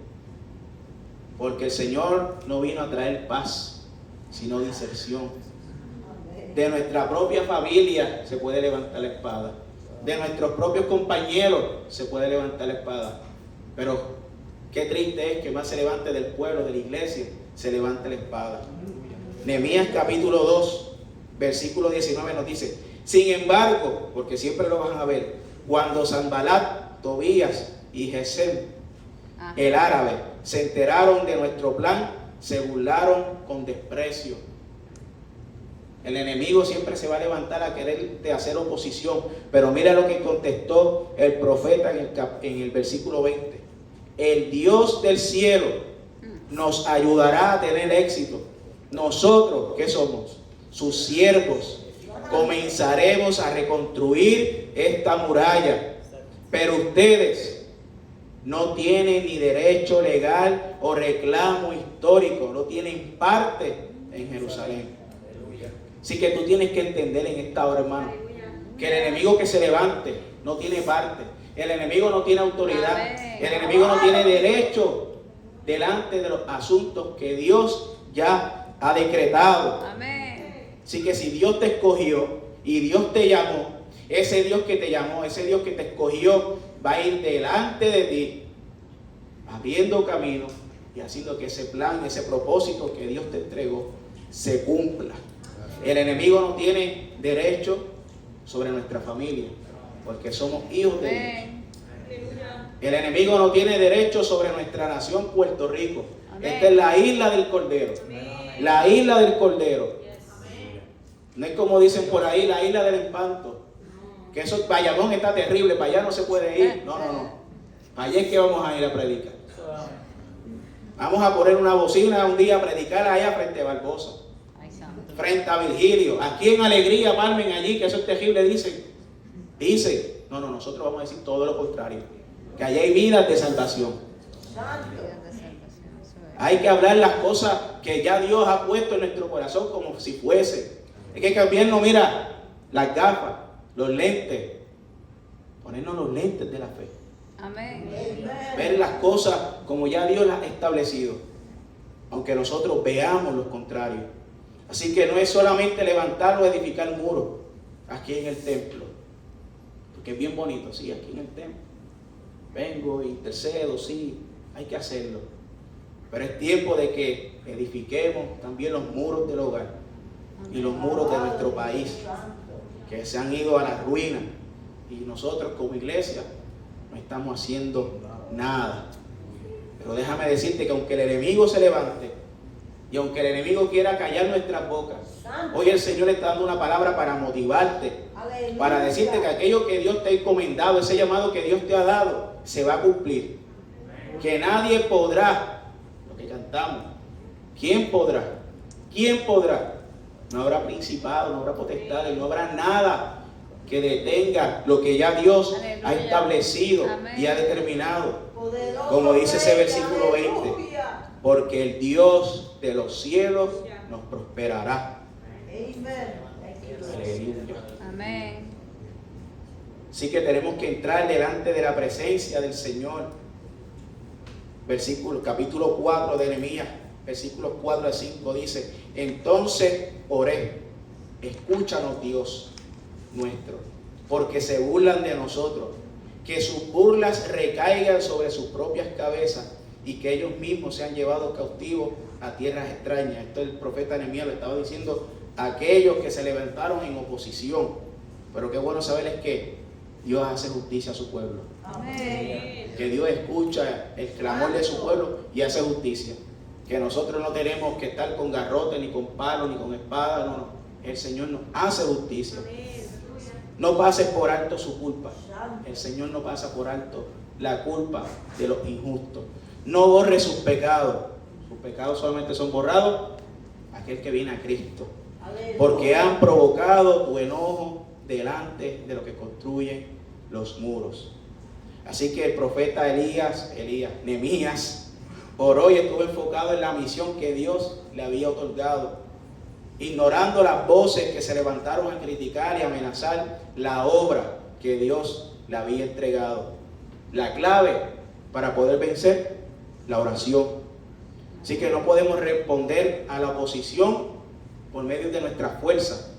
Porque el Señor no vino a traer paz, sino disensión. De nuestra propia familia se puede levantar la espada. De nuestros propios compañeros se puede levantar la espada. Pero qué triste es que más se levante del pueblo, de la iglesia, se levante la espada. Nehemías capítulo 2, versículo 19 nos dice: sin embargo, porque siempre lo van a ver, cuando Sanbalat, Tobías y Gesem, el árabe, se enteraron de nuestro plan, se burlaron con desprecio. El enemigo siempre se va a levantar a querer hacer oposición, pero mira lo que contestó el profeta en el versículo 20: el Dios del cielo nos ayudará a tener éxito. Nosotros, ¿qué somos? Sus siervos. Comenzaremos a reconstruir esta muralla, pero ustedes no tienen ni derecho legal o reclamo histórico, no tienen parte en Jerusalén. Así que tú tienes que entender en esta hora, hermano, que el enemigo que se levante no tiene parte, el enemigo no tiene autoridad, el enemigo no tiene derecho delante de los asuntos que Dios ya ha decretado. Así que si Dios te escogió y Dios te llamó, ese Dios que te llamó, ese Dios que te escogió, va a ir delante de ti, abriendo camino y haciendo que ese plan, ese propósito que Dios te entregó, se cumpla. El enemigo no tiene derecho sobre nuestra familia, porque somos hijos de Dios. El enemigo no tiene derecho sobre nuestra nación, Puerto Rico. Esta es la isla del Cordero. La isla del Cordero. No es como dicen por ahí, la isla del espanto. Que eso, Bayamón está terrible, para allá no se puede ir. No. Para allá es que vamos a ir a predicar. Vamos a poner una bocina un día a predicar allá frente a Barbosa. Frente a Virgilio. Aquí en Alegría, palmen allí, que eso es terrible, dicen. No, nosotros vamos a decir todo lo contrario. Que allá hay vidas de salvación. Hay que hablar las cosas que ya Dios ha puesto en nuestro corazón como si fuese. Hay que cambiarnos, mira, las gafas, los lentes. Ponernos los lentes de la fe. Amén. Ver las cosas como ya Dios las ha establecido. Aunque nosotros veamos lo contrario. Así que no es solamente levantar o edificar muros aquí en el templo. Porque es bien bonito, sí, aquí en el templo. Vengo, intercedo, sí, hay que hacerlo. Pero es tiempo de que edifiquemos también los muros del hogar y los muros de nuestro país, que se han ido a la ruina. Y nosotros como iglesia no estamos haciendo nada. Pero déjame decirte que aunque el enemigo se levante y aunque el enemigo quiera callar nuestras bocas, hoy el Señor está dando una palabra para motivarte, para decirte que aquello que Dios te ha encomendado, ese llamado que Dios te ha dado, se va a cumplir. Que nadie podrá, lo que cantamos, ¿quién podrá? ¿Quién podrá? No habrá principado, no habrá potestades, no habrá nada que detenga lo que ya Dios ha establecido y ha determinado. Como dice ese versículo 20, porque el Dios de los cielos nos prosperará. Aleluya. Amén. Así que tenemos que entrar delante de la presencia del Señor. Capítulo 4 de Nehemías, versículos 4 al 5 dice: entonces oré, escúchanos Dios nuestro, porque se burlan de nosotros, que sus burlas recaigan sobre sus propias cabezas y que ellos mismos sean llevados cautivos a tierras extrañas. Esto el profeta Nehemías lo estaba diciendo a aquellos que se levantaron en oposición. Pero qué bueno saber es que Dios hace justicia a su pueblo. Amén. Que Dios escucha el clamor de su pueblo y hace justicia. que nosotros no tenemos que estar con garrote, ni con palo, ni con espada, no, no. El Señor nos hace justicia. No pases por alto su culpa. El Señor no pasa por alto la culpa de los injustos. No borre sus pecados. Sus pecados solamente son borrados aquel que viene a Cristo. Porque han provocado tu enojo delante de los que construyen los muros. Así que el profeta Nehemías, oró y estuvo enfocado en la misión que Dios le había otorgado, ignorando las voces que se levantaron a criticar y amenazar la obra que Dios le había entregado. La clave para poder vencer, la oración. Así que no podemos responder a la oposición por medio de nuestras fuerzas.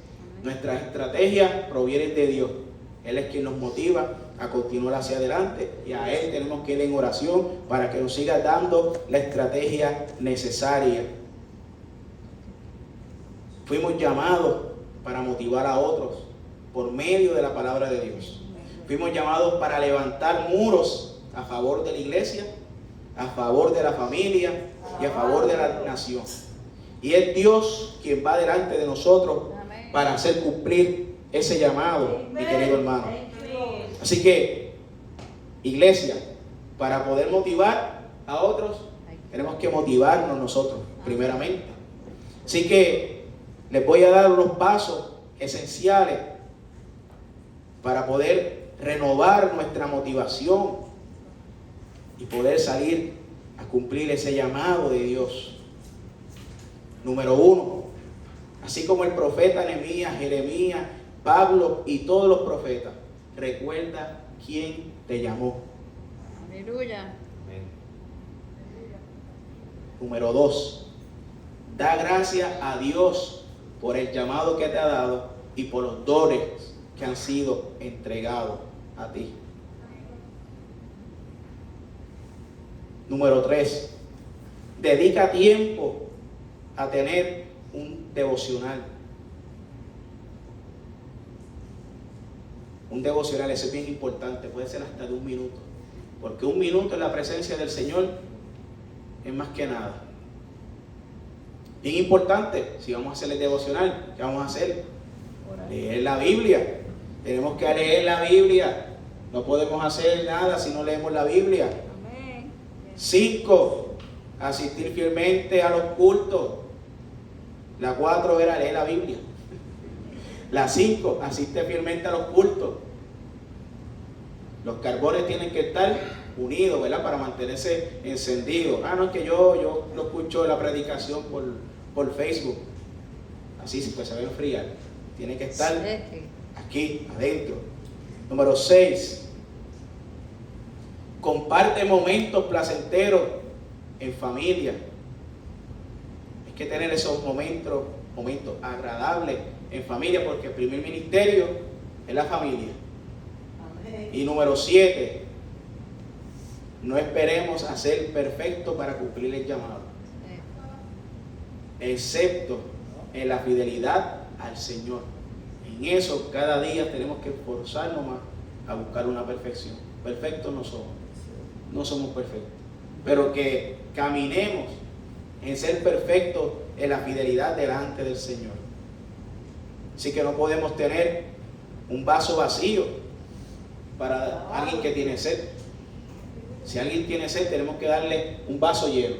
Nuestras estrategias provienen de Dios. Él es quien nos motiva a continuar hacia adelante y a Él tenemos que ir en oración para que nos siga dando la estrategia necesaria. Fuimos llamados para motivar a otros por medio de la palabra de Dios. Fuimos llamados para levantar muros a favor de la iglesia, a favor de la familia y a favor de la nación. Y es Dios quien va delante de nosotros para hacer cumplir ese llamado, mi querido hermano. Así que, iglesia, para poder motivar a otros, tenemos que motivarnos nosotros, primeramente. Así que, les voy a dar unos pasos esenciales para poder renovar nuestra motivación y poder salir a cumplir ese llamado de Dios. Número 1, así como el profeta Nehemías, Jeremías, Pablo y todos los profetas, recuerda quién te llamó. Aleluya. Amén. Número 2, da gracias a Dios por el llamado que te ha dado y por los dones que han sido entregados a ti. Número 3, dedica tiempo a tener un devocional. Un devocional, eso es bien importante, puede ser hasta de 1 minuto. Porque 1 minuto en la presencia del Señor es más que nada. Bien importante, si vamos a hacer el devocional, ¿qué vamos a hacer? Leer la Biblia. Tenemos que leer la Biblia. No podemos hacer nada si no leemos la Biblia. 5, asistir fielmente a los cultos. La 4 era leer la Biblia. La 5, asiste fielmente a los cultos. Los carbones tienen que estar unidos, ¿verdad? Para mantenerse encendidos. No es que yo lo escucho la predicación por Facebook. Así pues se va a enfriar. Tiene que estar aquí, adentro. Número 6, comparte momentos placenteros en familia. Hay que tener esos momentos agradables en familia, porque el primer ministerio es la familia. Amén. Y número 7, no esperemos a ser perfectos para cumplir el llamado, excepto en la fidelidad al Señor. En eso cada día tenemos que esforzarnos más a buscar una perfección. Perfectos no somos perfectos, pero que caminemos en ser perfectos en la fidelidad delante del Señor. Así que no podemos tener un vaso vacío para alguien que tiene sed. Si alguien tiene sed, tenemos que darle un vaso lleno.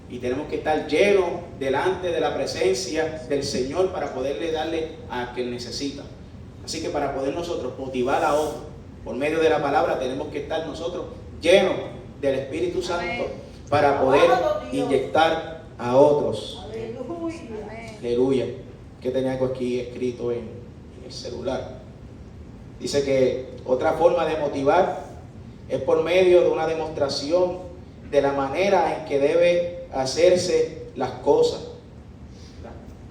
Y tenemos que estar llenos delante de la presencia del Señor para poderle darle a quien necesita. Así que para poder nosotros motivar a otros por medio de la palabra, tenemos que estar nosotros llenos del Espíritu Santo para poder inyectar a otros. Aleluya. Que tenía algo aquí escrito en el celular. Dice que otra forma de motivar es por medio de una demostración de la manera en que debe hacerse las cosas.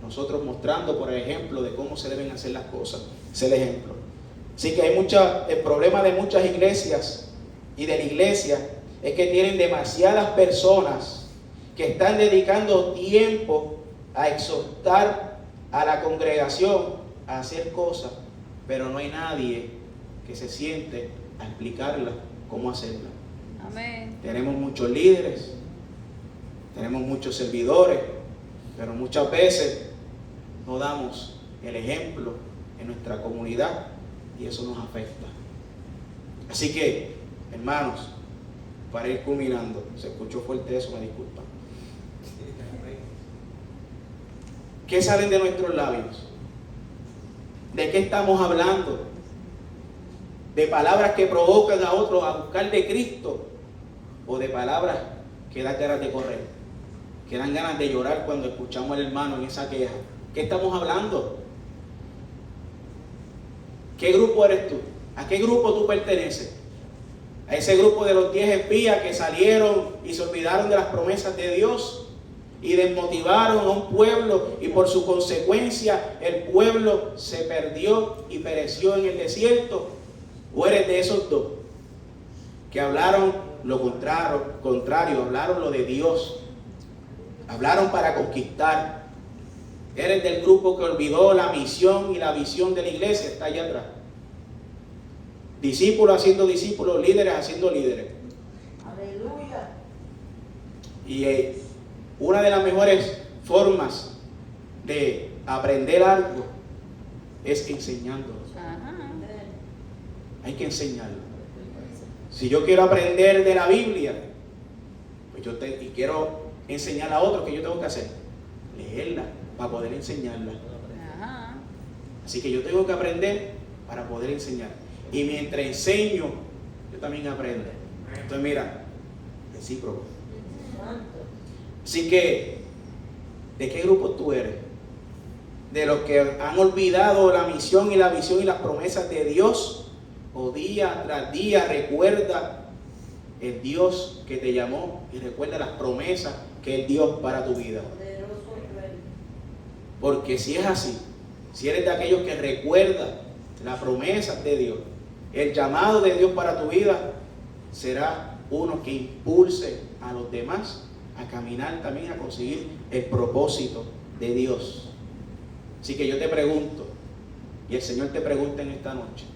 Nosotros mostrando por ejemplo de cómo se deben hacer las cosas. Es el ejemplo. Así que el problema de muchas iglesias y de la iglesia es que tienen demasiadas personas que están dedicando tiempo a exhortar a la congregación a hacer cosas, pero no hay nadie que se siente a explicarlas cómo hacerlas. Amén. Tenemos muchos líderes tenemos muchos servidores, pero muchas veces no damos el ejemplo en nuestra comunidad y eso nos afecta. Así que, hermanos, para ir culminando, se escuchó fuerte eso, me disculpan. ¿Qué salen de nuestros labios? ¿De qué estamos hablando? ¿De palabras que provocan a otros a buscar de Cristo? ¿O de palabras que dan ganas de correr? Que dan ganas de llorar cuando escuchamos al hermano en esa queja. ¿Qué estamos hablando? ¿Qué grupo eres tú? ¿A qué grupo tú perteneces? ¿A ese grupo de los 10 espías que salieron y se olvidaron de las promesas de Dios y desmotivaron a un pueblo y por su consecuencia el pueblo se perdió y pereció en el desierto? ¿O eres de esos dos que hablaron lo contrario, hablaron lo de Dios, hablaron para conquistar? ¿Eres del grupo que olvidó la misión y la visión de la iglesia? Está allá atrás. Discípulos haciendo discípulos, líderes haciendo líderes. Aleluya. Y una de las mejores formas de aprender algo es enseñándolo. Hay que enseñarlo. Si yo quiero aprender de la Biblia, pues y quiero enseñar a otros, ¿qué yo tengo que hacer? Leerla para poder enseñarla. Así que yo tengo que aprender para poder enseñar. Y mientras enseño, yo también aprendo. Entonces mira, recíproco. Así que, ¿de qué grupo tú eres? ¿De los que han olvidado la misión y la visión y las promesas de Dios? ¿O día tras día recuerda el Dios que te llamó y recuerda las promesas que Él dio para tu vida? Porque si es así, si eres de aquellos que recuerda las promesas de Dios, el llamado de Dios para tu vida, será uno que impulse a los demás a caminar también, a conseguir el propósito de Dios. Así que yo te pregunto, y el Señor te pregunta en esta noche,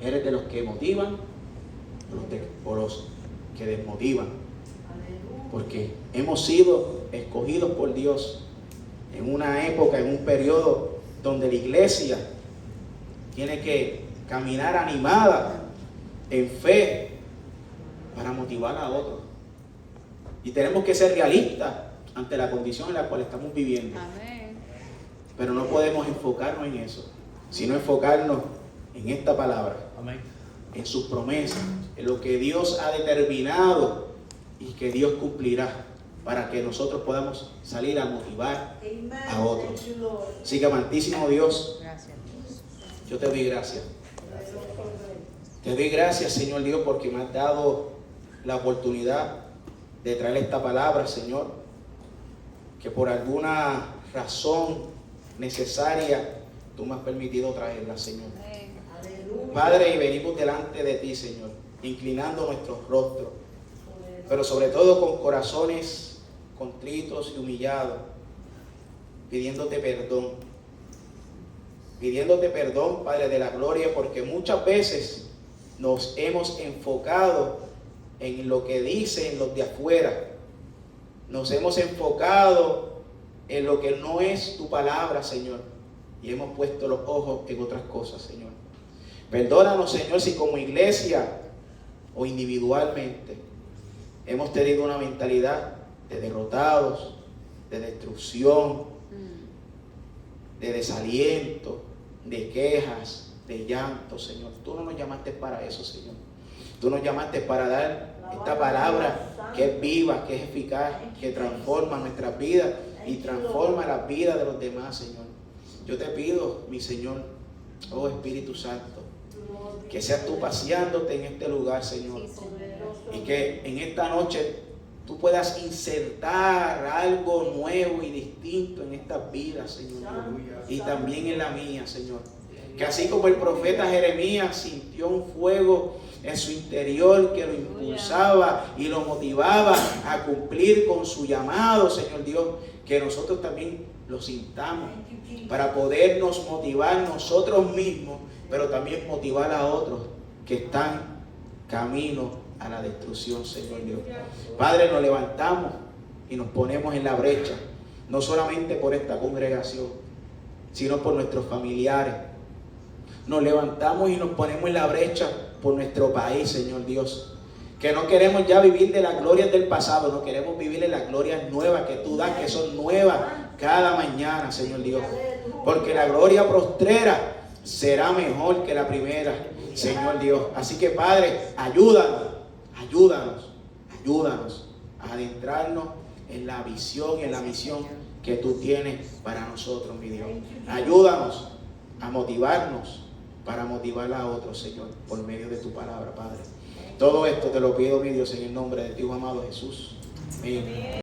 ¿eres de los que motivan o los que desmotivan? Porque hemos sido escogidos por Dios en una época, en un periodo donde la iglesia tiene que caminar animada en fe para motivar a otros. Y tenemos que ser realistas ante la condición en la cual estamos viviendo. Amén. Pero no podemos enfocarnos en eso, sino enfocarnos en esta palabra. Amén. En sus promesas, en lo que Dios ha determinado y que Dios cumplirá para que nosotros podamos salir a motivar a otros. Así que, amantísimo Dios, Gracias. yo te doy gracias. Te doy gracias, Señor Dios, porque me has dado la oportunidad de traer esta palabra, Señor, que por alguna razón necesaria tú me has permitido traerla, Señor. Padre, y venimos delante de ti, Señor, inclinando nuestros rostros, pero sobre todo con corazones contritos y humillados, pidiéndote perdón, Padre de la gloria, porque muchas veces nos hemos enfocado en lo que dicen los de afuera, nos hemos enfocado en lo que no es tu palabra, Señor, y hemos puesto los ojos en otras cosas, Señor. Perdónanos, Señor, si como iglesia o individualmente hemos tenido una mentalidad de derrotados, de destrucción, de desaliento, de quejas, de llanto, Señor. Tú no nos llamaste para eso, Señor. Tú nos llamaste para dar esta palabra que es viva, que es eficaz, que transforma nuestras vidas y transforma las vidas de los demás, Señor. Yo te pido, mi Señor, oh Espíritu Santo, que seas tú paseándote en este lugar, Señor. Y que en esta noche tú puedas insertar algo nuevo y distinto en estas vidas, Señor. Y también en la mía, Señor. Que así como el profeta Jeremías sintió un fuego en su interior que lo impulsaba y lo motivaba a cumplir con su llamado, Señor Dios, que nosotros también lo sintamos para podernos motivar nosotros mismos, pero también motivar a otros que están camino a la destrucción, Señor Dios. Padre, nos levantamos y nos ponemos en la brecha, no solamente por esta congregación, sino por nuestros familiares. Nos levantamos y nos ponemos en la brecha por nuestro país, Señor Dios. Que no queremos ya vivir de las glorias del pasado, no queremos vivir en las glorias nuevas que tú das, que son nuevas cada mañana, Señor Dios. Porque la gloria postrera será mejor que la primera, Señor Dios. Así que, Padre, ayúdanos a adentrarnos en la visión y en la misión que tú tienes para nosotros, mi Dios. Ayúdanos a motivarnos para motivar a otros, Señor, por medio de tu palabra, Padre. Todo esto te lo pido, mi Dios, en el nombre de tu Hijo amado Jesús. Amén.